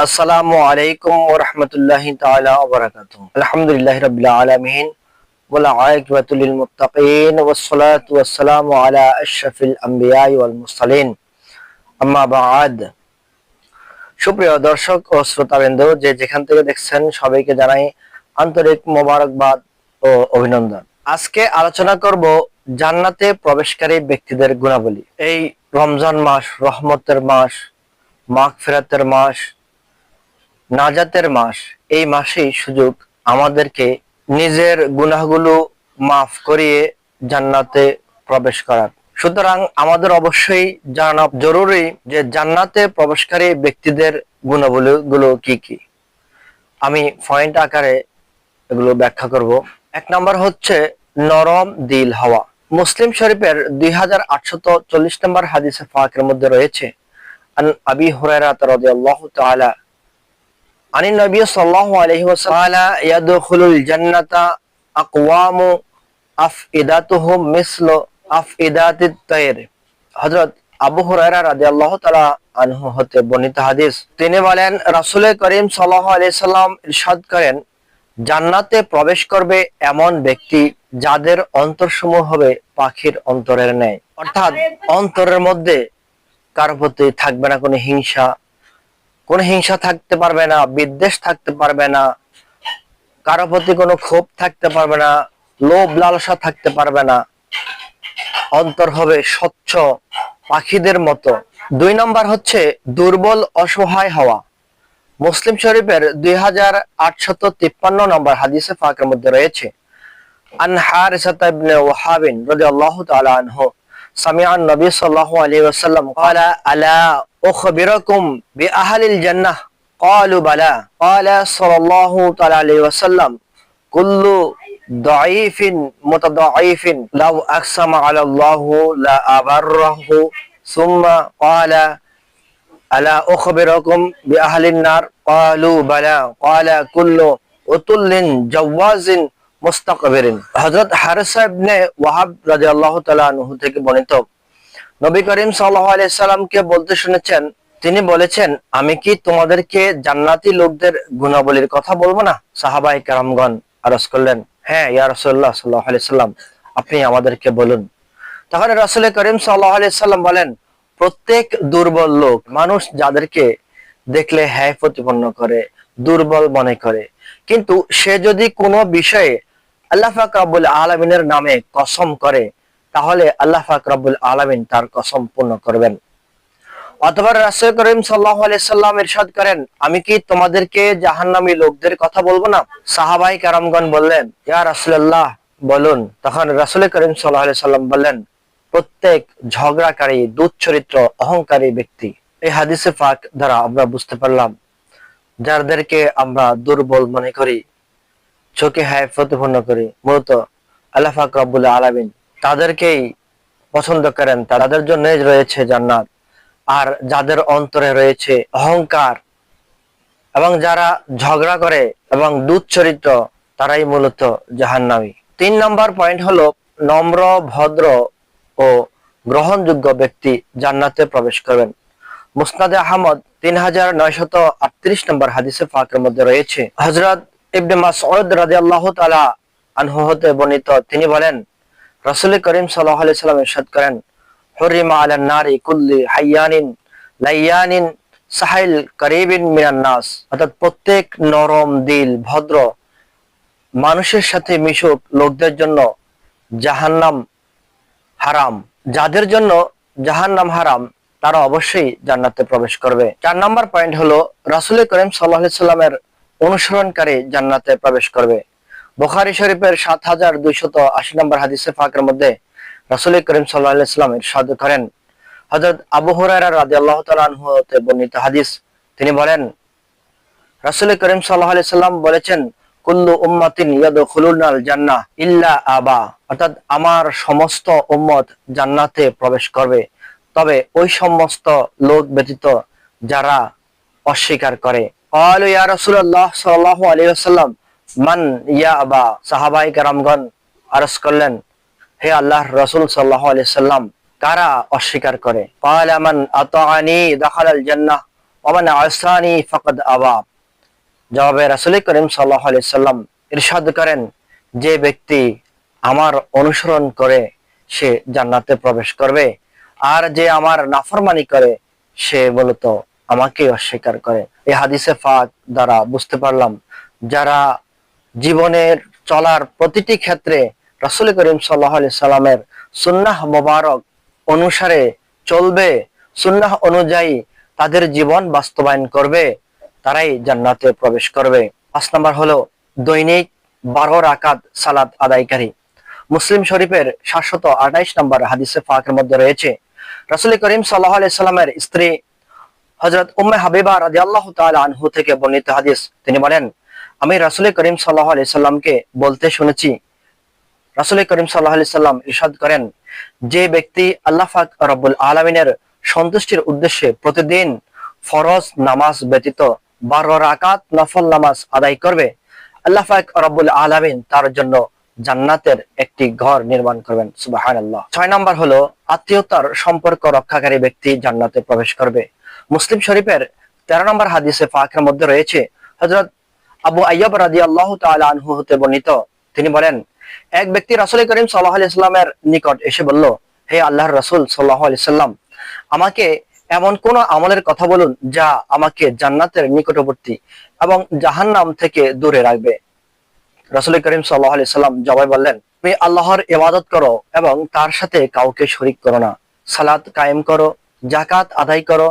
আসসালামু আলাইকুম ওয়া রাহমাতুল্লাহি তাআলা ওয়া বারাকাতুহু। আলহামদুলিল্লাহি রাব্বিল আলামিন ওয়াল আকিবাতু লিল মুত্তাকিন ওয়াস সালাতু ওয়াস সালামু আলা আশরাফিল আমবিয়া ওয়াল মুরসালিন। আম্মা বা'দ। সুপ্রিয় দর্শক ও শ্রোতাবৃন্দ, যে যেখান থেকে দেখছেন সবাইকে জানাই আন্তরিক মোবারকবাদ ও অভিনন্দন। আজকে আলোচনা করব জান্নাতে প্রবেশকারী ব্যক্তিদের গুণাবলী। এই রমজান মাস রহমতের মাস, মাগফিরাতের মাস, নাজাতের মাস। এই মাসেই সুযোগ আমাদেরকে নিজের গুনাহগুলো মাফ করিয়ে জান্নাতে প্রবেশ করার। সুতরাং আমাদের অবশ্যই জানা জরুরি যে জান্নাতে প্রবেশকারী ব্যক্তিদের গুণাবলীগুলো কি কি। আমি পয়েন্ট আকারে এগুলো ব্যাখ্যা করব। এক নম্বর হচ্ছে নরম দিল হওয়া। মুসলিম শরীফের 2840 নম্বর হাদিসে পাকের মধ্যে রয়েছে, আন আবি হুরায়রা রাদিয়াল্লাহু তাআলা আনি নবী সাল্লাল্লাহু আলাইহি ওয়াসাল্লাম ইয়াদখুলুল জান্নাতা আকওয়ামু আফইদাতুহুম মিসলু আফইদাতিত তায়র। হযরত আবু হুরায়রা রাদিয়াল্লাহু তাআলা আনহু হতে বর্ণিত হাদিস। তিনি বলেন, রাসূল করিম সাল্লাল্লাহু আলাইহি সাল্লাম ইরশাদ করেন, জান্নাতে প্রবেশ করবে এমন ব্যক্তি যাদের অন্তরসমূহ হবে পাখির অন্তরের ন্যায়। অর্থাৎ অন্তরের মধ্যে কারো প্রতি থাকবে না কোনো হিংসা থাকতে পারবে না, বিদ্বেষ থাকতে পারবে না, কারো প্রতি কোনো ক্ষোভ থাকতে পারবে না, লোভ লালসা থাকতে পারবে না। অন্তর হবে স্বচ্ছ পাখিদের মতো। 2 নম্বর হচ্ছে দুর্বল অসহায় হওয়া। মুসলিম শরীফের 2853 নম্বর হাদিসে পাকের মধ্যে রয়েছে, আন হারিসা ইবনে ওয়াহাব রাদিয়াল্লাহু তাআলা আনহু সামিআন নবী সাল্লাল্লাহু আলাইহি ওয়াসাল্লাম ক্বালা আলা উখবিরুকুম বিআহলিল জান্নাহ ক্বালু বালা ক্বালা সাল্লাল্লাহু তাআলা আলাইহি ওয়াসাল্লাম কুল্লু দাঈফিন মুতাদাঈফিন লাউ আকসামা আলাল্লাহু লা আবাররাহু সুম্মা ক্বালা আলা উখবিরুকুম বিআহলিন নার ক্বালু বালা ক্বালা কুল্লু উতুল্লিন জাওয়াজিন মুস্তাকবিরিন। হযরত হারিসা ইবনে ওয়াহাব রাদিয়াল্লাহু তাআলা আনহু থেকে বর্ণিত, নবী করিম সাল্লাল্লাহু আলাইহি সাল্লামকে বলতে শুনেছেন, তিনি বলেছেন, আমি কি তোমাদেরকে জান্নাতি লোকদের গুণাবলীর কথা বলবো না? সাহাবায়ে কেরামগণ আরজ করলেন, হ্যাঁ ইয়া রাসূলুল্লাহ সাল্লাল্লাহু আলাইহি সাল্লাম, আপনি আমাদেরকে বলুন। তখন রাসূল করিম সাল্লাল্লাহু আলাইহি সাল্লাম বলেন, প্রত্যেক দুর্বল লোক, মানুষ যাদেরকে দেখলে হ্যায় প্রতিপন্ন করে, দুর্বল মনে করে, কিন্তু সে যদি কোনো বিষয়ে আল্লাহ পাক রব্বুল আলামিনের নামে কসম করে, তাহলে আল্লাহ পাক রব্বুল আলামিন তার কসম পূর্ণ করবেন। অথবা রাসূল করিম সাল্লাল্লাহু আলাইহি সাল্লাম ইরশাদ করেন, আমি কি তোমাদেরকে জাহান্নামী লোকদের কথা বলবো না? সাহাবায়ে কেরামগণ বললেন, ইয়া রাসূলুল্লাহ বলুন। তখন রাসূল করিম সাল্লাল্লাহু আলাইহি সাল্লাম বললেন, প্রত্যেক ঝগড়াকারী, দুশ্চরিত্র, অহংকারী ব্যক্তি। এই হাদিসে পাক দ্বারা আমরা বুঝতে পারলাম, যাদেরকে আমরা দুর্বল মনে করি, চোখে হ্যায় প্রতিপন্ন করি, মূলত আল্লাহ পাক রব্বুল আলামিন তাদেরকেই পছন্দ করেন, তাদের জন্যই রয়েছে জান্নাত। আর যাদের অন্তরে রয়েছে অহংকার এবং যারা ঝগড়া করে এবং দুশ্চরিত্র, তারাই মূলত জাহান্নামী। 3 নম্বর পয়েন্ট হলো নম্র, ভদ্র ও গ্রহণযোগ্য ব্যক্তি জান্নাতে প্রবেশ করবেন। মুসনাদে আহমদ 3938 নম্বর হাদিসে পাকের মধ্যে রয়েছে, হযরত ইবনে মাসউদ রাদিয়াল্লাহু তাআলা আনহু হতে বর্ণিত, তিনি বলেন, রাসূল করিম সাল্লাল্লাহু আলাইহি সাল্লাম ইরশাদ করেন, হুরিমা আলান নারি কুল্লি হাইয়ানিন লাইয়ানিন সাহিল করিবিন মিনান নাস। অর্থাৎ প্রত্যেক নরম দিল, ভদ্র মানুষের সাথে মিশুক লোকদের জন্য জাহান্নাম হারাম। যাদের জন্য জাহান্নাম হারাম, তারা অবশ্যই জান্নাতে প্রবেশ করবে। 4 নম্বর পয়েন্ট হলো রাসূল করিম সাল্লাল্লাহু আলাইহি সাল্লামের অনুসরণকারী জান্নাতে প্রবেশ করবে। বুখারী শরীফের 7280 নম্বর হাদিসে পাকের মধ্যে রাসূল করিম সাল্লাল্লাহু আলাইহি সাল্লাম ইরশাদ করেন, হযরত আবু হুরায়রা রাদিয়াল্লাহু তাআলা আনহু হতে বর্ণিত হাদিস, তিনি বলেন, রাসূল করিম সাল্লাল্লাহু আলাইহি সাল্লাম বলেছেন, কুল্লু উম্মাতিন ইয়াদখুলুনাল জান্নাহ ইল্লা আবা। অর্থাৎ আমার সমস্ত উম্মত জান্নাতে প্রবেশ করবে, তবে ওই সমস্ত লোক ব্যতীত যারা অস্বীকার করে। ক্বালু ইয়া রাসূলুল্লাহ সাল্লাল্লাহু আলাইহি ওয়াসাল্লাম মান ইয়া আবা। সাহাবায়ে কেরামগণ আরজ করলেন, হে আল্লাহর রাসূল সাল্লাল্লাহু আলাইহি সাল্লাম, কারা অস্বীকার করে? ক্বালা মান আতাআনি দাখালাল জান্নাহ ওয়া মান আসানি ফাকাদ আবা। জবাবে রাসূল করিম সাল্লাল্লাহু আলাইহি সাল্লাম ইরশাদ করেন, যে ব্যক্তি আমার অনুসরণ করে সে জান্নাতে প্রবেশ করবে, আর যে আমার নাফরমানি করে সে মূলত আমাকে অস্বীকার করে। এই হাদিসে পাক দ্বারা বুঝতে পারলাম, যারা জীবনের চলার প্রতিটি ক্ষেত্রে রাসূল করিম সাল্লাল্লাহু আলাইহি সাল্লামের সুন্নাহ মোবারক অনুসারে চলবে, সুন্নাহ অনুযায়ী তাদের জীবন বাস্তবায়ন করবে, তারাই জান্নাতে প্রবেশ করবে। 5 নম্বর হলো দৈনিক 12 রাকাত সালাত আদায়কারী। মুসলিম শরীফের 728 নম্বর হাদিসে পাকের মধ্যে রয়েছে, রাসূল করিম সাল্লাল্লাহু আলাইহি সাল্লামের স্ত্রী হযরত উম্মে হাবিবা রাদিয়াল্লাহু তাআলা আনহু থেকে বর্ণিত হাদিস, তিনি বলেন, আমি রাসূল করিম সাল্লাল্লাহু আলাইহি সাল্লামকে বলতে শুনেছি, রাসূল করিম সাল্লাল্লাহু আলাইহি সাল্লাম ইরশাদ করেন, যে ব্যক্তি আল্লাহ পাক রব্বুল আলামিনের সন্তুষ্টির উদ্দেশ্যে প্রতিদিন ফরজ নামাজ ব্যতীত 12 রাকাত নফল নামাজ আদায় করবে, আল্লাহ পাক রব্বুল আলামিন তার জন্য জান্নাতের একটি ঘর নির্মাণ করবেন। সুবহানাল্লাহ। 6 নম্বর হলো আত্মীয়তার সম্পর্ক রক্ষাকারী ব্যক্তি জান্নাতে প্রবেশ করবে। মুসলিম শরীফের 13 নম্বর হাদিসে পাকের মধ্যে রয়েছে, হযরত আবু আইয়ুব রাদিয়াল্লাহু তাআলা আনহু হতে বর্ণিত, তিনি বলেন, এক ব্যক্তি রাসূল করিম সাল্লাল্লাহু আলাইহি সাল্লামের নিকট এসে বলল, হে আল্লাহর রাসূল সাল্লাল্লাহু আলাইহি সাল্লাম, আমাকে এমন কোন আমলের কথা বলুন যা আমাকে জান্নাতের নিকটবর্তী এবং জাহান্নাম থেকে দূরে রাখবে। রাসূল করিম সাল্লাল্লাহু আলাইহি সাল্লাম জবাবে বললেন, তুমি আল্লাহর ইবাদত করো এবং তার সাথে কাউকে শরীক করো না, সালাত কায়েম করো, যাকাত আদায় করো,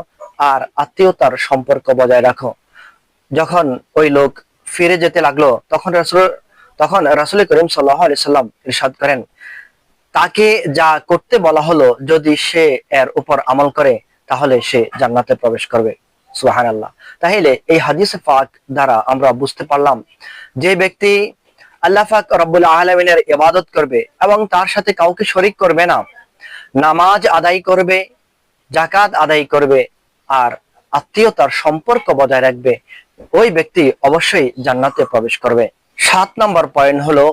আর আত্মীয়তার সম্পর্ক বজায় রাখো। যখন ওই লোক ফিরে যেতে লাগলো, তখন রাসূল করিম সাল্লাল্লাহু আলাইহি সাল্লাম ইরশাদ করেন, তাকে যা করতে বলা হলো যদি সে এর উপর আমল করে তাহলে সে জান্নাতে প্রবেশ করবে। সুবহানাল্লাহ। তাহলে এই হাদিস পাক দ্বারা আমরা বুঝতে পারলাম, যে ব্যক্তি আল্লাহ পাক রব্বুল আলামিনের ইবাদত করবে এবং তার সাথে কাউকে শরীক করবে না, নামাজ আদায় করবে, যাকাত আদায় করবে, আর আত্মীয়তার সম্পর্ক বজায় রাখবে, ওই ব্যক্তি অবশ্যই জান্নাতে প্রবেশ করবে। 7 নম্বর পয়েন্ট হলো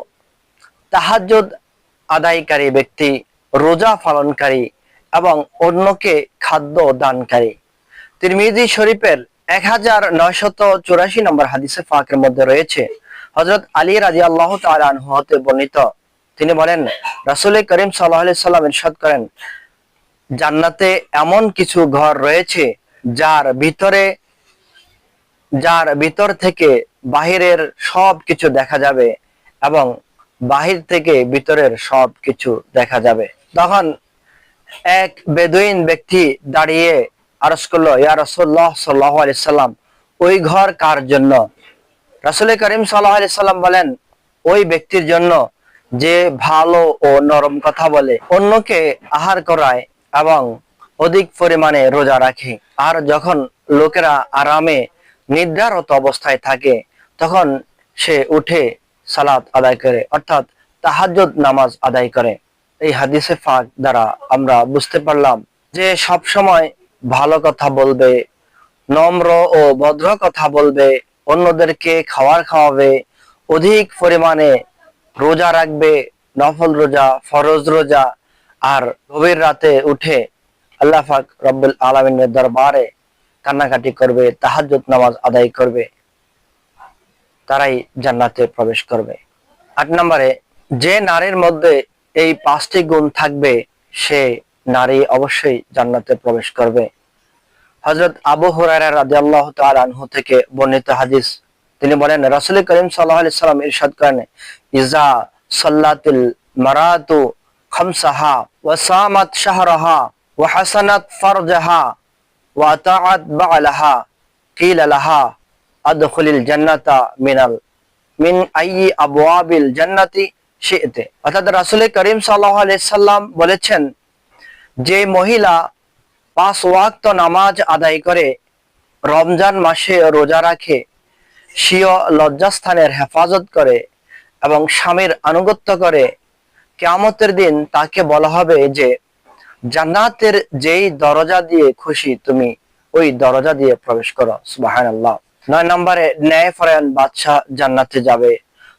তাহাজ্জুদ আদায়কারী ব্যক্তি, রোজা পালনকারী এবং অন্যকে খাদ্য দানকারী। তিরমিজি শরীফের 1984 নম্বর হাদিসে পাকের মধ্যে রয়েছে, হযরত আলী রাদিয়াল্লাহু তাআলা আনহু হতে বর্ণিত, তিনি বলেন, রাসূল করিম সাল্লাল্লাহু আলাইহি সাল্লাম ইরশাদ করেন, জান্নাতে এমন কিছু ঘর রয়েছে যার ভিতর থেকে বাহিরের সব কিছু দেখা যাবে এবং বাহির থেকে ভিতরের সব কিছু দেখা যাবে। তখন এক বেদুইন ব্যক্তি দাঁড়িয়ে আরজ করলো, ইয়া রাসূলুল্লাহ সাল্লাল্লাহু আলাইহি সাল্লাম, ওই ঘর কার জন্য? রাসূল করিম সাল্লাল্লাহু আলাইহি সাল্লাম বলেন, ওই ব্যক্তির জন্য যে ভালো ও নরম কথা বলে, অন্যকে আহার করায় এবং অধিক পরিমাণে রোজা রাখে, আর যখন লোকেরা আরামে নিদ্রারত অবস্থায় থাকে তখন সে উঠে সালাত আদায় করে, অর্থাৎ তাহাজ্জুদ নামাজ আদায় করে। এই হাদিসে পাক দ্বারা আমরা বুঝতে পারলাম যে সব সময় ভালো কথা বলবে, নম্র ও ভদ্র কথা বলবে, অন্যদেরকে খাওয়াবে, অধিক পরিমাণে রোজা রাখবে, নফল রোজা, ফরজ রোজা, আর গভীর রাতে উঠে আল্লাহ পাক রব্বুল আলামিনের দরবারে কান্নাকাটি করবে, তাহাজ্জুদ নামাজ আদায় করবে, তারাই জান্নাতে প্রবেশ করবে। 8 নম্বরে, যে নারীর মধ্যে এই 5টি গুণ থাকবে সে নারী অবশ্যই জান্নাতে প্রবেশ করবে। হযরত আবু হুরায়রা রাদিয়াল্লাহু তাআলা আনহু থেকে বর্ণিত হাদিস, তিনি বলেন, রাসূল করিম সাল্লাল্লাহু আলাইহি সাল্লাম ইরশাদ করেন, ইজা সাল্লাতিল মারাতু খামসাহা ওয়া সামাত শাহরাহা ওয়া হাসানাত ফারজাহা ওয়া আতাআত বা'লাহা কিলা লাহা আদখুলিল জান্নাতা মিন আইয়ি আবওয়াবিল জান্নাতি শি'তে। অর্থাৎ রাসূল করিম সাল্লাল্লাহু আলাইহি সাল্লাম বলেছেন, যে মহিলা 5 ওয়াক্ত নামাজ আদায় করে, রমজান মাসে রোজা রাখে, স্বীয় লজ্জাস্থানের হেফাজত করে এবং স্বামীর আনুগত্য করে, কিয়ামতের দিন তাকে বলা হবে যে জান্নাতের যেই দরজা দিয়ে খুশি তুমি ওই দরজা দিয়ে প্রবেশ করো। সুবহানাল্লাহ। 9 নম্বরে, ন্যায়পরায়ণ বাদশা জান্নাতে যাবে।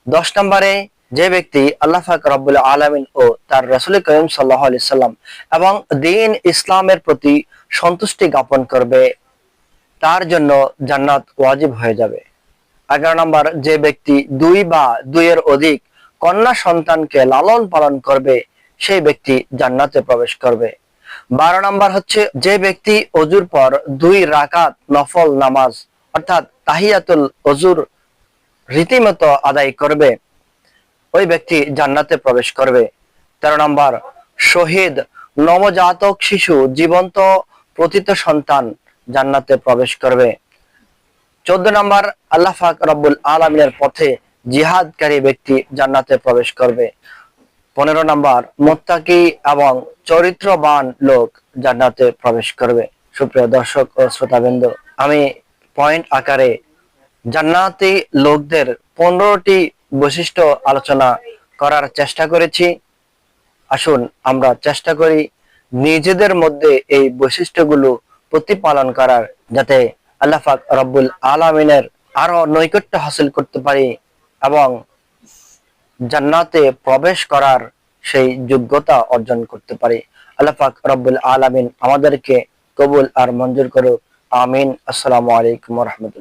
10 নম্বরে, যে ব্যক্তি আল্লাহ পাক রব্বুল আলামিন ও তার রাসূল করিম সাল্লাল্লাহু আলাইহি সাল্লাম এবং দ্বীন ইসলামের প্রতি সন্তুষ্টি জ্ঞাপন করবে তার জন্য জান্নাত ওয়াজিব হয়ে যাবে। 11 নম্বর, যে ব্যক্তি 2 বা 2 এর অধিক কন্যা সন্তানকে লালন পালন করবে সেই ব্যক্তি জান্নাতে প্রবেশ করবে। 12 নম্বর হচ্ছে, যে ব্যক্তি অজুর পর 2 রাকাত নফল নামাজ অর্থাৎ তাহিয়াতুল অজুর রীতিমতো আদায় করবে ওই ব্যক্তি জান্নাতে প্রবেশ করবে। 13 নম্বর, শহীদ নবজাতক শিশু জীবন্ত প্রথিত সন্তান জান্নাতে প্রবেশ করবে। 14 নম্বর, আল্লাহ পাক রব্বুল আলামিনের পথে জিহাদকারী ব্যক্তি জান্নাতে প্রবেশ করবে। 15 নম্বর, মুত্তাকি এবং চরিত্রবান লোক জান্নাতে প্রবেশ করবে। সুপ্রিয় দর্শক ও শ্রোতাবৃন্দ, আমি পয়েন্ট আকারে জান্নাতি লোকদের 15টি বৈশিষ্ট্য আলোচনা করার চেষ্টা করেছি। আসুন আমরা চেষ্টা করি নিজেদের মধ্যে এই বৈশিষ্ট্যগুলো প্রতিপালন করার, যাতে আল্লাহ পাক রব্বুল আলামিনের আরো নৈকট্য হাসিল করতে পারি এবং জান্নাতে প্রবেশ করার সেই যোগ্যতা অর্জন করতে পারি। আল্লাহ পাক রব্বুল আলামিন আমাদেরকে কবুল আর মঞ্জুর করুক। আমিন। আসসালামু আলাইকুম ওয়া রাহমাতুল্লাহ।